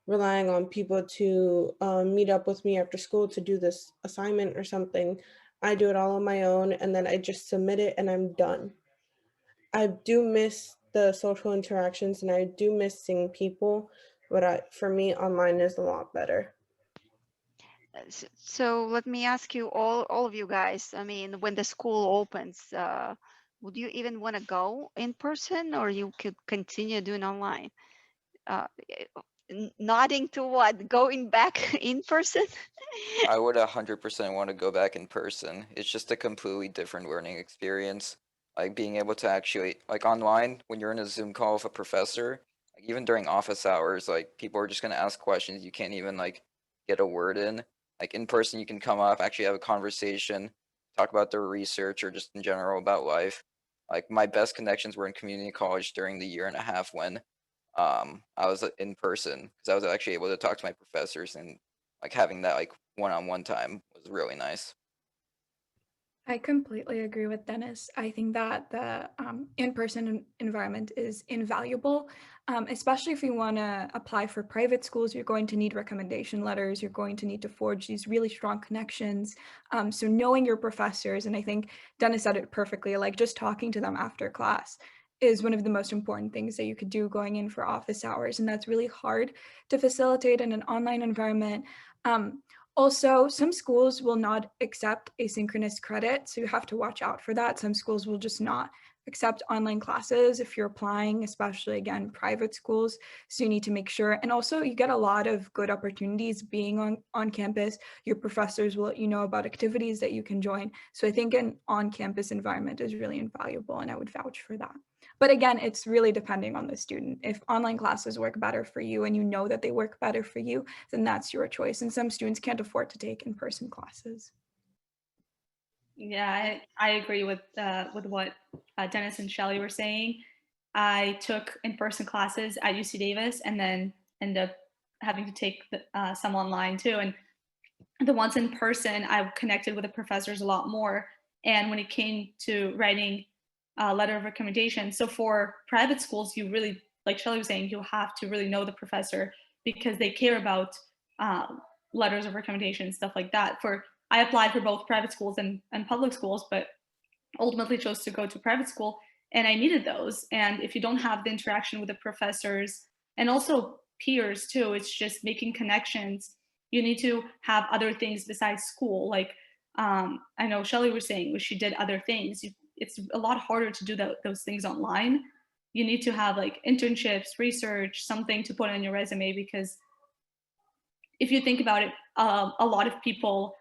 relying on people to meet up with me after school to do this assignment or something. I do it all on my own, and then I just submit it and I'm done. I do miss the social interactions and I do miss seeing people, but for me, online is a lot better.
So let me ask you, all of you guys. I mean, when the school opens, would you even want to go in person, or you could continue doing online? Uh, Nodding to what? Going back in person?
I would 100% want to go back in person. It's just a completely different learning experience. Like being able to actually, like online, when you're in a Zoom call with a professor, like even during office hours, like people are just going to ask questions. You can't even like get a word in. Like in person, you can come up, actually have a conversation, talk about their research or just in general about life. Like my best connections were in community college during the year and a half when I was in person, because I was actually able to talk to my professors, and like having that like one-on-one time was really nice.
I completely agree with Dennis. I think that the in-person environment is invaluable, especially if you want to apply for private schools. You're going to need recommendation letters. You're going to need to forge these really strong connections. So knowing your professors, and I think Dennis said it perfectly, like just talking to them after class is one of the most important things that you could do going in for office hours. And that's really hard to facilitate in an online environment. Also, some schools will not accept asynchronous credit, so you have to watch out for that. Some schools will just not accept online classes if you're applying, especially again, private schools. So you need to make sure. And also you get a lot of good opportunities being on campus. Your professors will let you know about activities that you can join. So I think an on-campus environment is really invaluable, and I would vouch for that. But again, it's really depending on the student. If online classes work better for you and you know that they work better for you, then that's your choice. And some students can't afford to take in-person classes.
Yeah, I agree with what Dennis and Shelly were saying. I took in-person classes at UC Davis and then ended up having to take some online too. And the ones in person, I connected with the professors a lot more. And when it came to writing a letter of recommendation, so for private schools, you really, like Shelly was saying, you have to really know the professor because they care about letters of recommendation, stuff like that. I applied for both private schools and public schools, but ultimately chose to go to private school, and I needed those. And if you don't have the interaction with the professors and also peers too, it's just making connections. You need to have other things besides school. Like I know Shelly was saying she did other things. It's a lot harder to do those things online. You need to have like internships, research, something to put on your resume, because if you think about it, a lot of people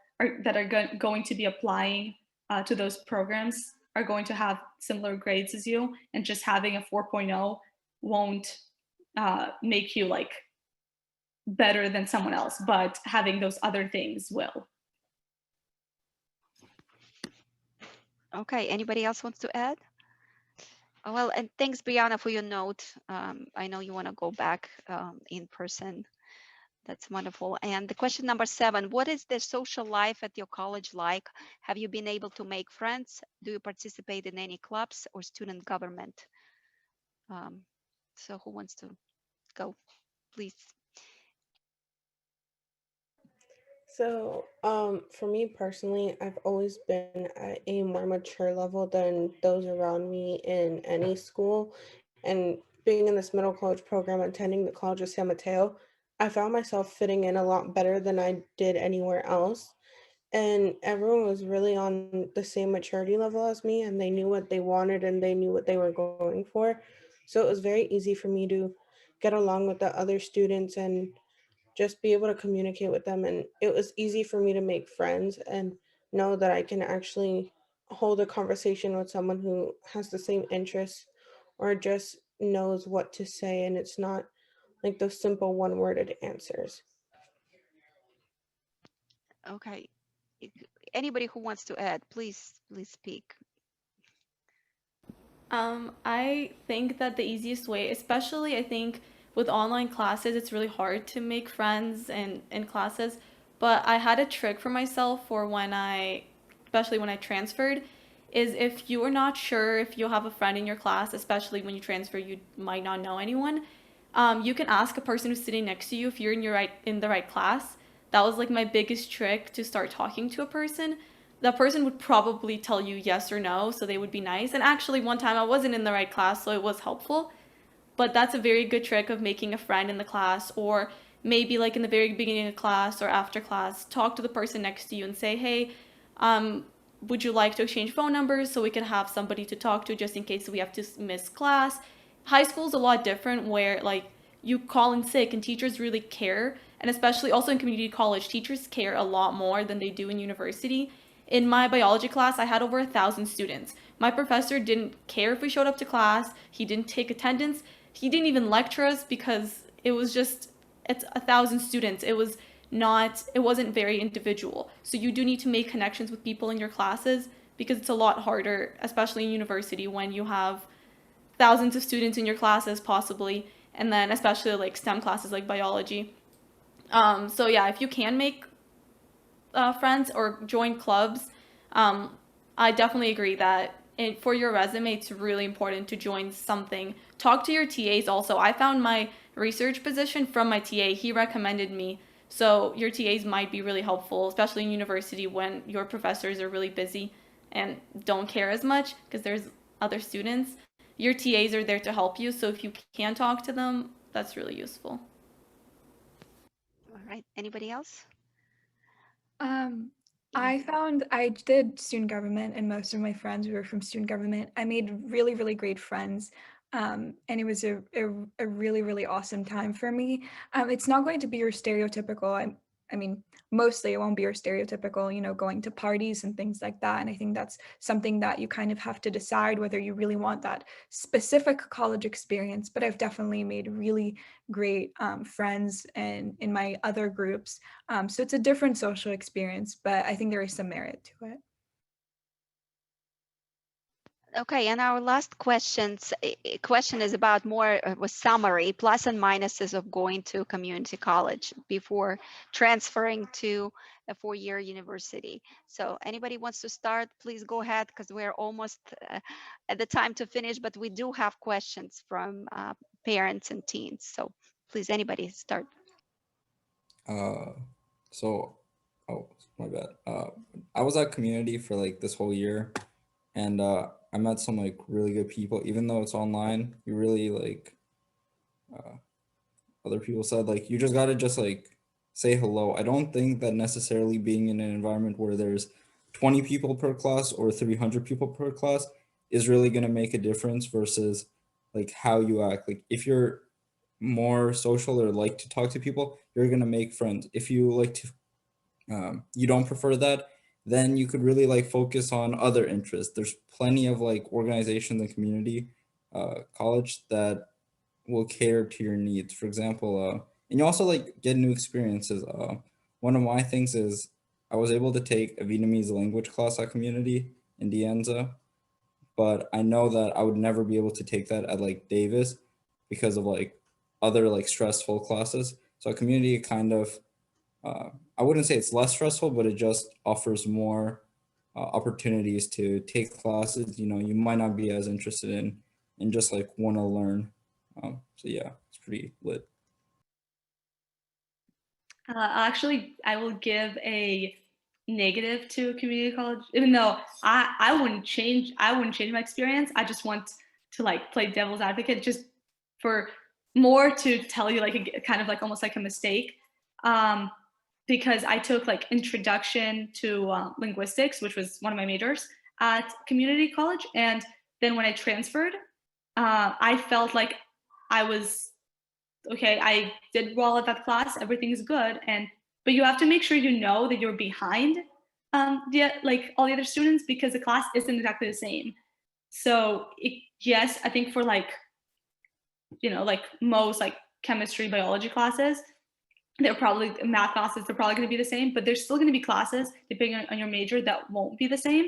that are going to be applying to those programs are going to have similar grades as you, and just having a 4.0 won't make you like better than someone else, but having those other things will.
Okay, anybody else wants to add? Oh, well, and thanks, Brianna, for your note. I know you want to go back in person. That's wonderful. And the question number 7, what is the social life at your college like? Have you been able to make friends? Do you participate in any clubs or student government? So who wants to go, please?
So, for me personally, I've always been at a more mature level than those around me in any school. And being in this middle college program, attending the College of San Mateo, I found myself fitting in a lot better than I did anywhere else. And everyone was really on the same maturity level as me, and they knew what they wanted and they knew what they were going for. So it was very easy for me to get along with the other students and just be able to communicate with them. And it was easy for me to make friends and know that I can actually hold a conversation with someone who has the same interests or just knows what to say. And it's not like those simple one-worded answers.
Okay. Anybody who wants to add, please speak.
I think that the easiest way, especially I think with online classes, it's really hard to make friends in classes. But I had a trick for myself for especially when I transferred, is if you are not sure if you'll have a friend in your class, especially when you transfer, you might not know anyone. You can ask a person who's sitting next to you if you're in the right class. That was like my biggest trick to start talking to a person. That person would probably tell you yes or no, so they would be nice. And actually, one time I wasn't in the right class, so it was helpful. But that's a very good trick of making a friend in the class, or maybe like in the very beginning of class or after class, talk to the person next to you and say, hey, would you like to exchange phone numbers so we can have somebody to talk to just in case we have to miss class? High school is a lot different where like you call in sick and teachers really care. And especially also in community college, teachers care a lot more than they do in university. In my biology class, I had over 1,000 students. My professor didn't care if we showed up to class. He didn't take attendance. He didn't even lecture us because it's 1,000 students. It wasn't very individual. So you do need to make connections with people in your classes because it's a lot harder, especially in university when you have thousands of students in your classes possibly, and then especially like STEM classes like biology. So yeah, if you can make friends or join clubs, I definitely agree that for your resume, it's really important to join something. Talk to your TAs also. I found my research position from my TA. He recommended me. So your TAs might be really helpful, especially in university when your professors are really busy and don't care as much because there's other students. Your TAs are there to help you. So if you can talk to them, that's really useful.
All right. Anybody else?
I found I did student government, and most of my friends were from student government. I made really, really great friends, and it was a really, really awesome time for me. It's not going to be your stereotypical. I mean, mostly it won't be your stereotypical, going to parties and things like that. And I think that's something that you kind of have to decide whether you really want that specific college experience. But I've definitely made really great friends and in my other groups. So it's a different social experience, but I think there is some merit to it.
Okay, and our last question is about more was summary, plus and minuses of going to community college before transferring to a four-year university. So anybody wants to start, please go ahead because we're almost at the time to finish, but we do have questions from parents and teens. So please, anybody start.
Uh, so, oh, my bad. I was at community for like this whole year, and I met some like really good people. Even though it's online, you really like. Other people said like you just gotta just like say hello. I don't think that necessarily being in an environment where there's 20 people per class or 300 people per class is really gonna make a difference versus like how you act. Like if you're more social or like to talk to people, you're gonna make friends. If you like to you don't prefer that, then you could really like focus on other interests. There's plenty of like organizations and community college that will cater to your needs. For example, and you also like get new experiences. One of my things is I was able to take a Vietnamese language class at community in Dienza, but I know that I would never be able to take that at like Davis because of like other like stressful classes. So at community kind of I wouldn't say it's less stressful, but it just offers more opportunities to take classes you might not be as interested in and just like want to learn. So yeah, it's pretty lit.
Actually, I will give a negative to community college, even though I wouldn't change my experience. I just want to like play devil's advocate, just for more to tell you like a kind of like almost like a mistake, because I took like introduction to linguistics, which was one of my majors at community college, and then when I transferred, I felt like I was okay, I did well at that class, everything's good, but you have to make sure you know that you're behind like all the other students because the class isn't exactly the same. So yes, I think for like like most like chemistry, biology classes, they're probably math classes, they're probably going to be the same, but there's still going to be classes depending on your major that won't be the same.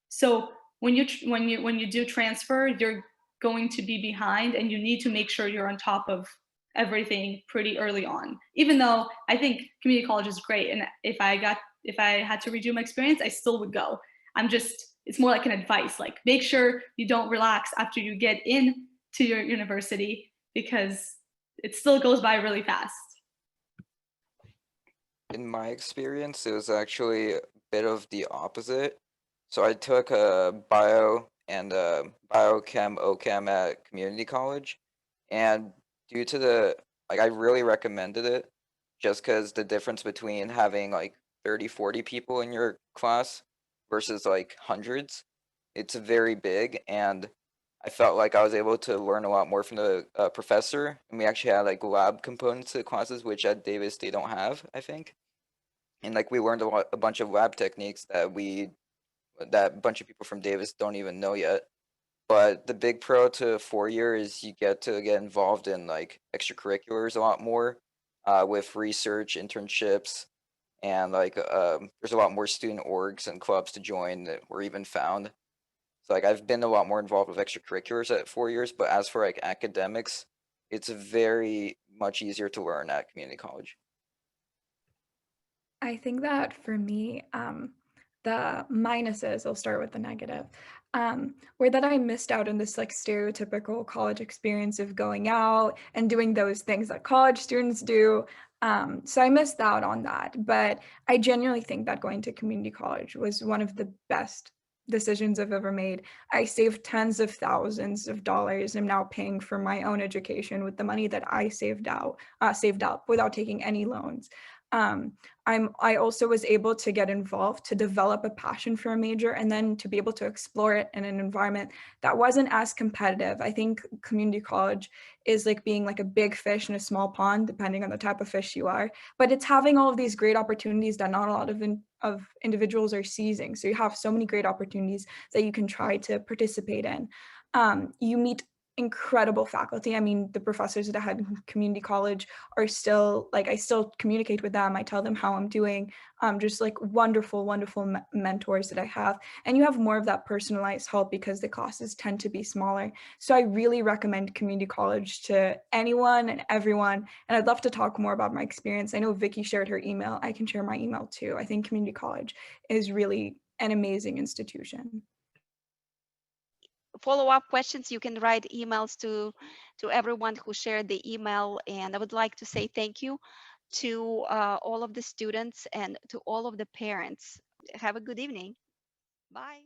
So when you do transfer, you're going to be behind, and you need to make sure you're on top of everything pretty early on. Even though I think community college is great, and if I had to redo my experience, I still would go. It's more like an advice, like make sure you don't relax after you get in to your university because it still goes by really fast.
In my experience, it was actually a bit of the opposite. So I took a bio and biochem OChem at community college, and due to I really recommended it just because the difference between having like 30, 40 people in your class versus like hundreds, it's very big, and I felt like I was able to learn a lot more from the professor, and we actually had like lab components to the classes, which at Davis they don't have, I think. And like we learned a bunch of lab techniques that a bunch of people from Davis don't even know yet. But the big pro to 4 year is you get to get involved in like extracurriculars a lot more, with research, internships, and like there's a lot more student orgs and clubs to join that were even found. So like I've been a lot more involved with extracurriculars at 4 years, but as for like academics, it's very much easier to learn at community college.
I think that for me, the minuses, I'll start with the negative, were that I missed out on this like stereotypical college experience of going out and doing those things that college students do. So I missed out on that, but I genuinely think that going to community college was one of the best decisions I've ever made. I saved tens of thousands of dollars. I'm now paying for my own education with the money that I saved up without taking any loans. Um, I also was able to get involved, to develop a passion for a major, and then to be able to explore it in an environment that wasn't as competitive. I think community college is like being like a big fish in a small pond, depending on the type of fish you are. But it's having all of these great opportunities that not a lot of individuals are seizing. So you have so many great opportunities that you can try to participate in. You meet incredible faculty. I mean, the professors that I had in community college are still like, I still communicate with them. I tell them how I'm doing. Just like wonderful, wonderful mentors that I have. And you have more of that personalized help because the classes tend to be smaller. So I really recommend community college to anyone and everyone. And I'd love to talk more about my experience. I know Vicky shared her email. I can share my email too. I think community college is really an amazing institution.
Follow-up questions, you can write emails to everyone who shared the email. And I would like to say thank you to all of the students and to all of the parents. Have a good evening. Bye.